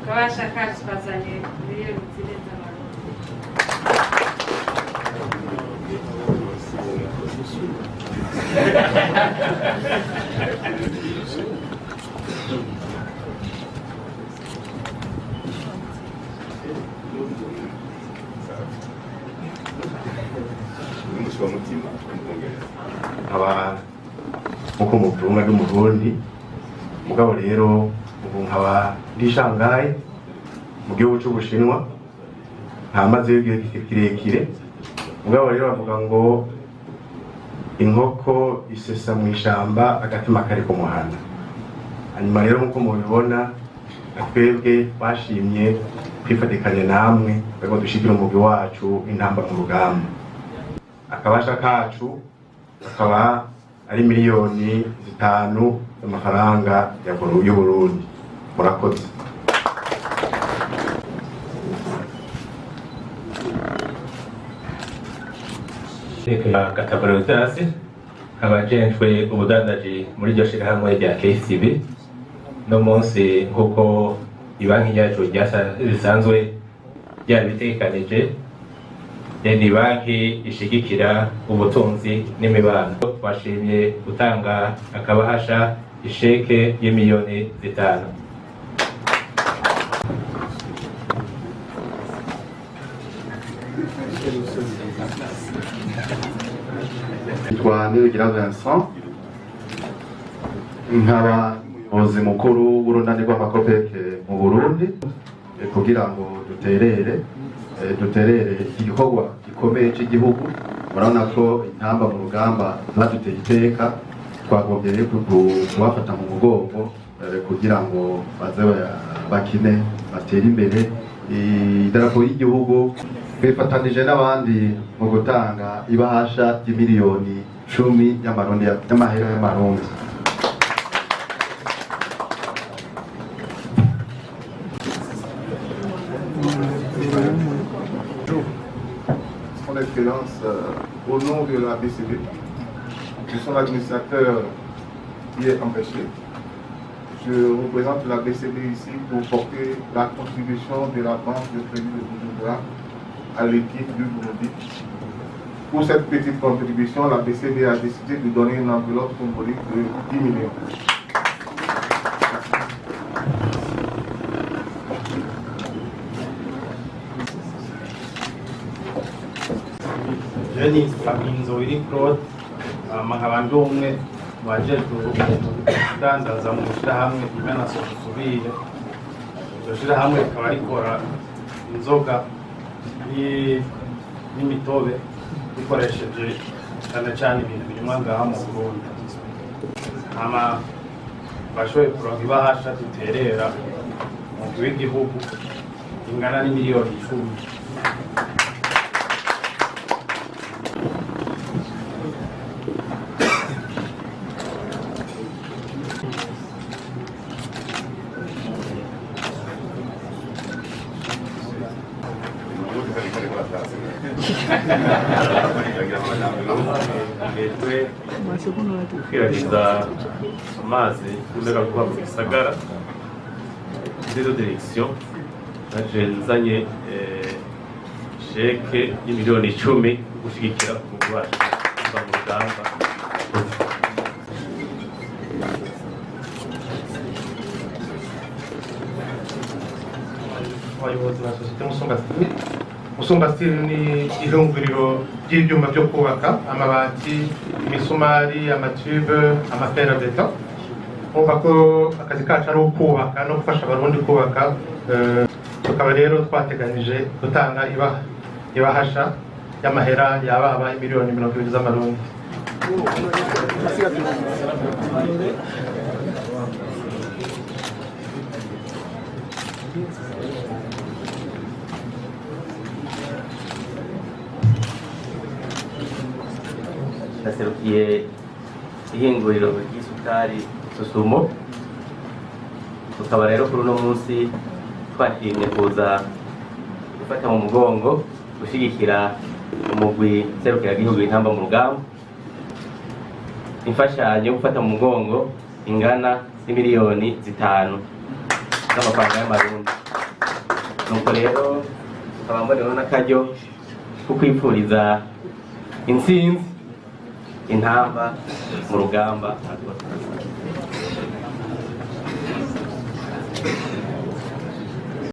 Kabasha kacu bazanye miliyoni zine aba uko mutunga n'umurundi mugabo rero ubu nkaba ndi Shanghai mu gihugu cy'Ubushinwa ntamaze igihe kirekire mugabo rero bavuga ngo inkoko isesa mu ishamba agatima kari ku muhanda. Hanyuma rero nk'uko mubibona twebwe bashimye kwifatikanya namwe ngo dushigire umugwi wacu intamba mu rugamba. Akabasha kacu akaba ari miliyoni 5 y'amafaranga y'Uburundi. Murakoze. Gatabarotasi abajejwe ubudandaji muri iryo shirahamwe rya KCB no munsi nk'uko ibanki yacu risanzwe ryabitegekanije ni banki ishigikira ubutunzi n'imibano. Twashimye gutanga akabahasha isheke y'imiliyoni 5. Nirugira Vincent nkaba umuyobozi mukuru w'urunani rw'amakopeke mu Burundi kugira ngo duterere igikorwa gikomeye cy'igihugu. Murabona ko intamba mu rugamba baduteye iteka, twagombye kubafata mu mugongo kugira ngo baze bakine batere imbere idarapo y'igihugu. Twifatanije n'abandi mu gutanga ibahasha y'imiliyoni 10 y'amahera y'amarundi. Son Excellence, au nom de la BCB, je suis l'administrateur qui est empêché. Je représente la BCB ici pour porter la contribution de la Banque de crédit de Bujumbura à l'équipe du Burundi. Pour cette petite contribution, la BCB a décidé de donner une enveloppe symbolique de 10 millions. Jenny Kabinzoiri Claude nkaba ndi umwe mu bajejwe kudandaza mu shirahamwe Imana Sosubire. Iryo shirahamwe rikaba rikora inzoga n'imitobe bikoresheje cyane cyane ibintu binywa ngaha mu Burundi. Bashoboye kuronka ibahasha duterera mu w'igihugu ingana n'imiliyoni 10. Kwirariza amazi kumera kuba mu gisagara zero direction naje nzanye sheke y'imiliyoni 10 gushigikira umugwaje kuva mu rugamba. Abayobozi ba sosiyete Musumba Steel ni ihunguriro ry'ibyuma byo kubaka amabati, imisumari, amatube, amaferabeta. Umva ko akazi kacu ari ukubaka no gufasha abarundi kubaka. Tukaba rero twateganije gutanga ibahasha y'amahera yababa miliyoni 20 z'amarundi. Naserukiye ihinguriro ry'isukari Susumo. Tukaba rero kuri uno munsi twashimye kuza gufata mu mugongo gushigikira umugwi serukiragihugu intamba mu rugamba. Imfashanyo gufata mu mugongo ingana n'imiliyoni 5 z'amafaranga y'amarundi. nuko rero nkaba mboneyeho n'akaryo ko kwifuriza intsinzi intamba mu rugamba